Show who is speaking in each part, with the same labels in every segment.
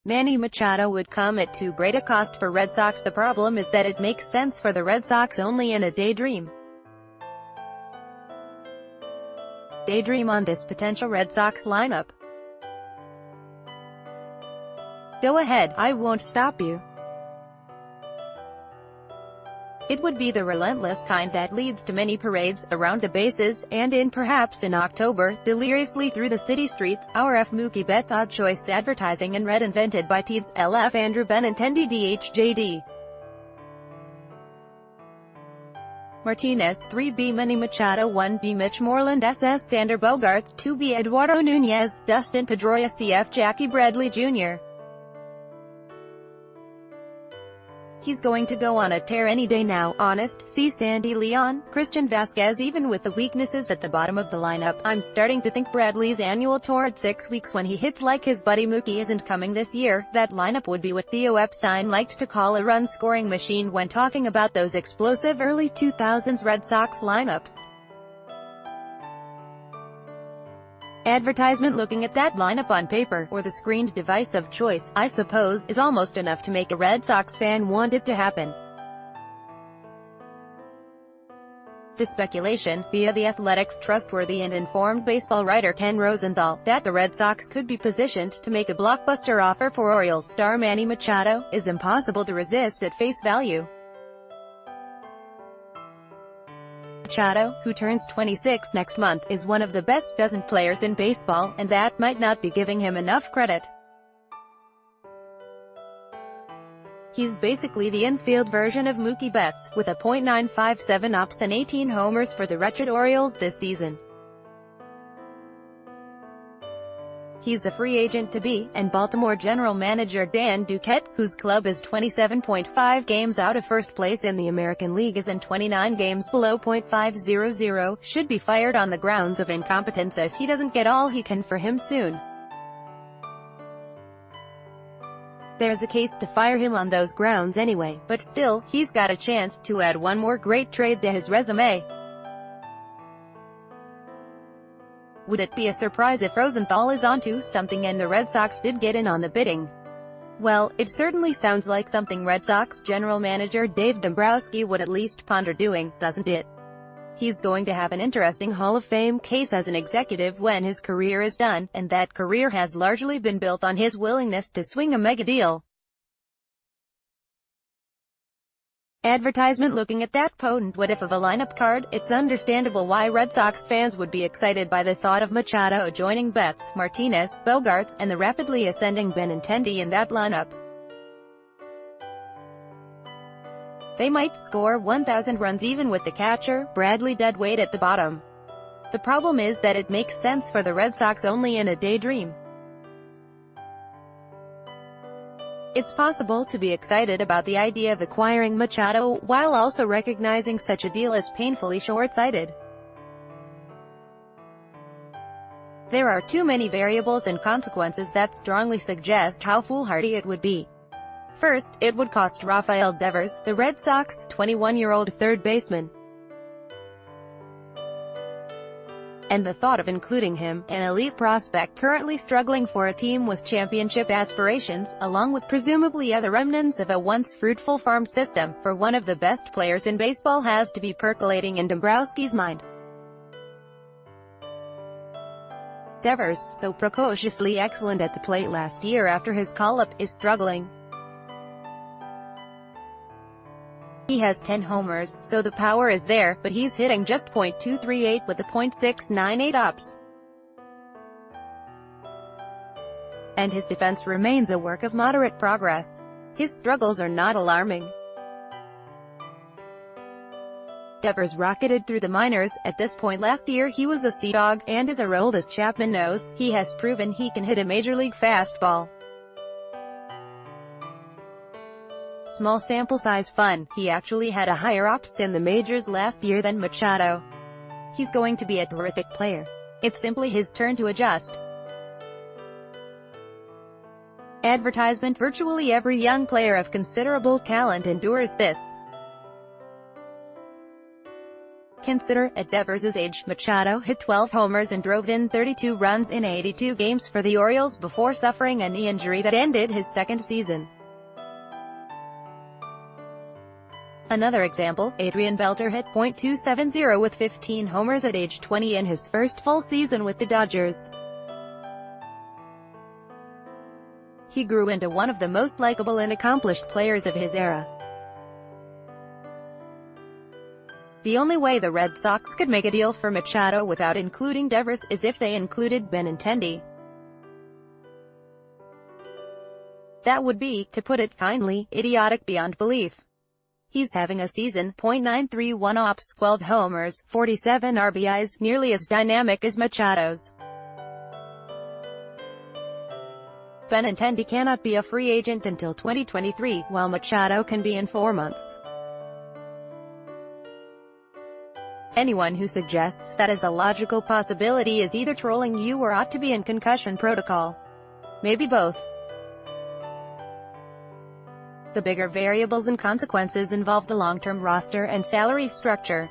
Speaker 1: Manny Machado would come at too great a cost for Red Sox. The problem is that it makes sense for the Red Sox only in a daydream. Daydream on this potential Red Sox lineup. Go ahead, I won't stop you. It would be the relentless kind that leads to many parades around the bases, and perhaps in October, deliriously through the city streets. Our Mookie Betts odd choice advertising and red invented by Teeds LF Andrew Benintendi DHJD. Martinez 3B Manny Machado 1B Mitch Moreland SS Sander Bogarts 2B Eduardo Nunez, Dustin Pedroia CF Jackie Bradley Jr. He's going to go on a tear any day now, honest. See Sandy Leon, Christian Vasquez. Even with the weaknesses at the bottom of the lineup, I'm starting to think Bradley's annual tour at 6 weeks when he hits like his buddy Mookie isn't coming this year. That lineup would be what Theo Epstein liked to call a run-scoring machine when talking about those explosive early 2000s Red Sox lineups. Advertisement. Looking at that lineup on paper, or the screened device of choice, I suppose, is almost enough to make a Red Sox fan want it to happen. The speculation, via The Athletic's trustworthy and informed baseball writer Ken Rosenthal, that the Red Sox could be positioned to make a blockbuster offer for Orioles star Manny Machado, is impossible to resist at face value. Machado, who turns 26 next month, is one of the best dozen players in baseball, and that might not be giving him enough credit. He's basically the infield version of Mookie Betts, with a .957 OPS and 18 homers for the wretched Orioles this season. He's a free agent to be, and Baltimore general manager Dan Duquette, whose club is 27.5 games out of first place in the American League and 29 games below .500, should be fired on the grounds of incompetence if he doesn't get all he can for him soon. There's a case to fire him on those grounds anyway, but still, he's got a chance to add one more great trade to his resume. Would it be a surprise if Rosenthal is onto something and the Red Sox did get in on the bidding? Well, it certainly sounds like something Red Sox general manager Dave Dombrowski would at least ponder doing, doesn't it? He's going to have an interesting Hall of Fame case as an executive when his career is done, and that career has largely been built on his willingness to swing a mega deal. Advertisement. Looking at that potent what if of a lineup card, it's understandable why Red Sox fans would be excited by the thought of Machado joining Betts, Martinez, Bogarts, and the rapidly ascending Benintendi in that lineup. They might score 1,000 runs even with the catcher, Bradley deadweight at the bottom. The problem is that it makes sense for the Red Sox only in a daydream. It's possible to be excited about the idea of acquiring Machado, while also recognizing such a deal is painfully short-sighted. There are too many variables and consequences that strongly suggest how foolhardy it would be. First, it would cost Rafael Devers, the Red Sox 21-year-old third baseman. And the thought of including him, an elite prospect currently struggling for a team with championship aspirations, along with presumably other remnants of a once fruitful farm system, for one of the best players in baseball has to be percolating in Dombrowski's mind. Devers, so precociously excellent at the plate last year after his call-up, is struggling. He has 10 homers, so the power is there, but he's hitting just .238 with a .698 OPS. And his defense remains a work of moderate progress. His struggles are not alarming. Devers rocketed through the minors. At this point last year he was a sea dog, and as old as Chapman knows, he has proven he can hit a major league fastball. Small sample size fun, he actually had a higher OPS in the majors last year than Machado. He's going to be a terrific player. It's simply his turn to adjust. Advertisement. Virtually every young player of considerable talent endures this. Consider, at Devers' age, Machado hit 12 homers and drove in 32 runs in 82 games for the Orioles before suffering a knee injury that ended his second season. Another example, Adrian Beltre hit .270 with 15 homers at age 20 in his first full season with the Dodgers. He grew into one of the most likable and accomplished players of his era. The only way the Red Sox could make a deal for Machado without including Devers is if they included Benintendi. That would be, to put it kindly, idiotic beyond belief. He's having a season, .931 ops, 12 homers, 47 RBIs, nearly as dynamic as Machado's. Benintendi cannot be a free agent until 2023, while Machado can be in 4 months. Anyone who suggests that is a logical possibility is either trolling you or ought to be in concussion protocol. Maybe both. The bigger variables and consequences involve the long-term roster and salary structure.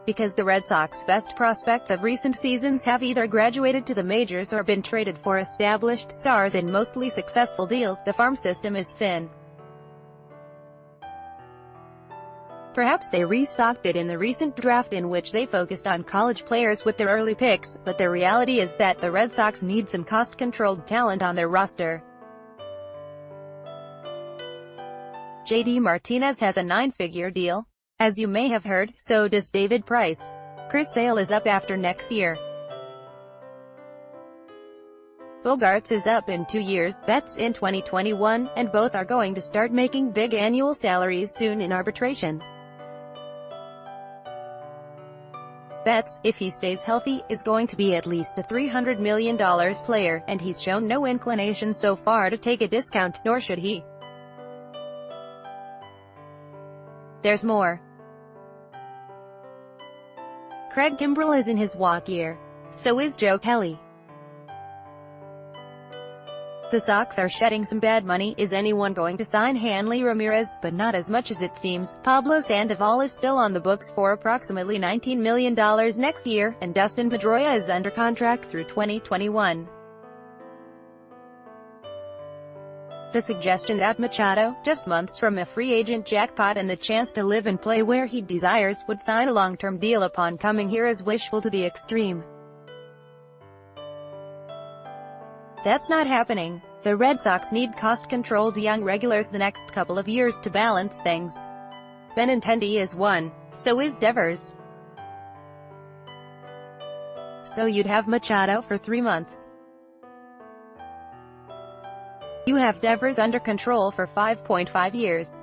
Speaker 1: Because the Red Sox best prospects of recent seasons have either graduated to the majors or been traded for established stars in mostly successful deals, the farm system is thin. Perhaps they restocked it in the recent draft in which they focused on college players with their early picks, but the reality is that the Red Sox need some cost-controlled talent on their roster. JD Martinez has a 9-figure deal. As you may have heard, so does David Price. Chris Sale is up after next year. Bogarts is up in 2 years, Betts in 2021, and both are going to start making big annual salaries soon in arbitration. Betts, if he stays healthy, is going to be at least a $300 million player, and he's shown no inclination so far to take a discount, nor should he. There's more. Craig Kimbrell is in his walk year. So is Joe Kelly. The Sox are shedding some bad money. Is anyone going to sign Hanley Ramirez? But not as much as it seems. Pablo Sandoval is still on the books for approximately $19 million next year, and Dustin Pedroia is under contract through 2021. The suggestion that Machado, just months from a free agent jackpot and the chance to live and play where he desires, would sign a long-term deal upon coming here is wishful to the extreme. That's not happening. The Red Sox need cost-controlled young regulars the next couple of years to balance things. Benintendi is one. So is Devers. So you'd have Machado for 3 months. You have Devers under control for 5.5 years.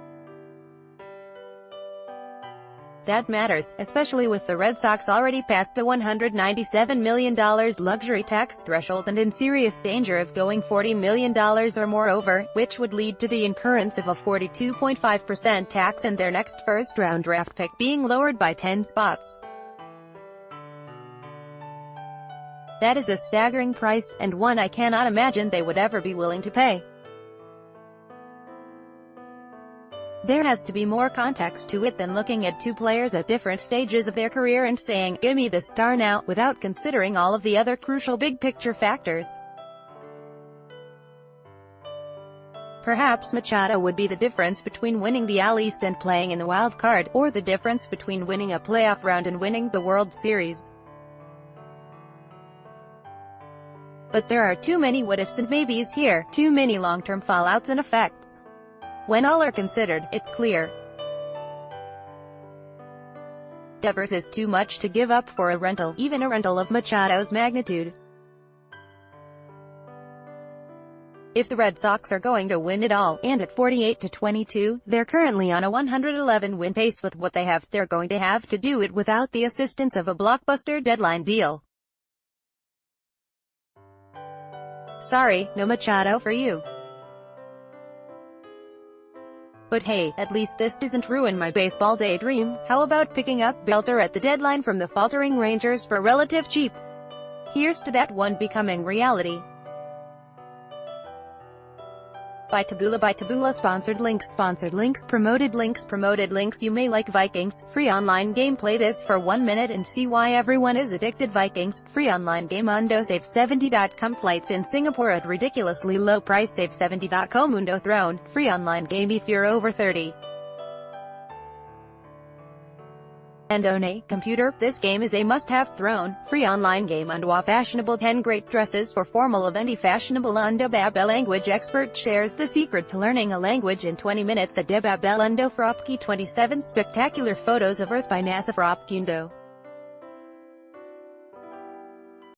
Speaker 1: That matters, especially with the Red Sox already past the $197 million luxury tax threshold and in serious danger of going $40 million or more over, which would lead to the incurrence of a 42.5% tax and their next first-round draft pick being lowered by 10 spots. That is a staggering price, and one I cannot imagine they would ever be willing to pay. There has to be more context to it than looking at two players at different stages of their career and saying, "Give me the star now," without considering all of the other crucial big-picture factors. Perhaps Machado would be the difference between winning the AL East and playing in the wild card, or the difference between winning a playoff round and winning the World Series. But there are too many what-ifs and maybes here, too many long-term fallouts and effects. When all are considered, it's clear. Devers is too much to give up for a rental, even a rental of Machado's magnitude. If the Red Sox are going to win it all, and at 48-22, they're currently on a 111-win pace with what they have, they're going to have to do it without the assistance of a blockbuster deadline deal. Sorry, no Machado for you. But hey, at least this doesn't ruin my baseball daydream. How about picking up Beltre at the deadline from the faltering Rangers for relative cheap? Here's to that one becoming reality. by Taboola sponsored links promoted links You may like Vikings, free online game Play this for 1 minute and see why everyone is addicted Vikings, free online game Mundo Save 70.com Flights in Singapore at ridiculously low price Save 70.com Mundo Throne, free online game if you're over 30. And own a computer. This game is a must-have. Throne, free online game Undo fashionable 10 great dresses for formal event fashionable Undo Babel language expert shares the secret to learning a language in 20 minutes at Babel Undo Fropki 27 spectacular photos of Earth by NASA Fropki Undo.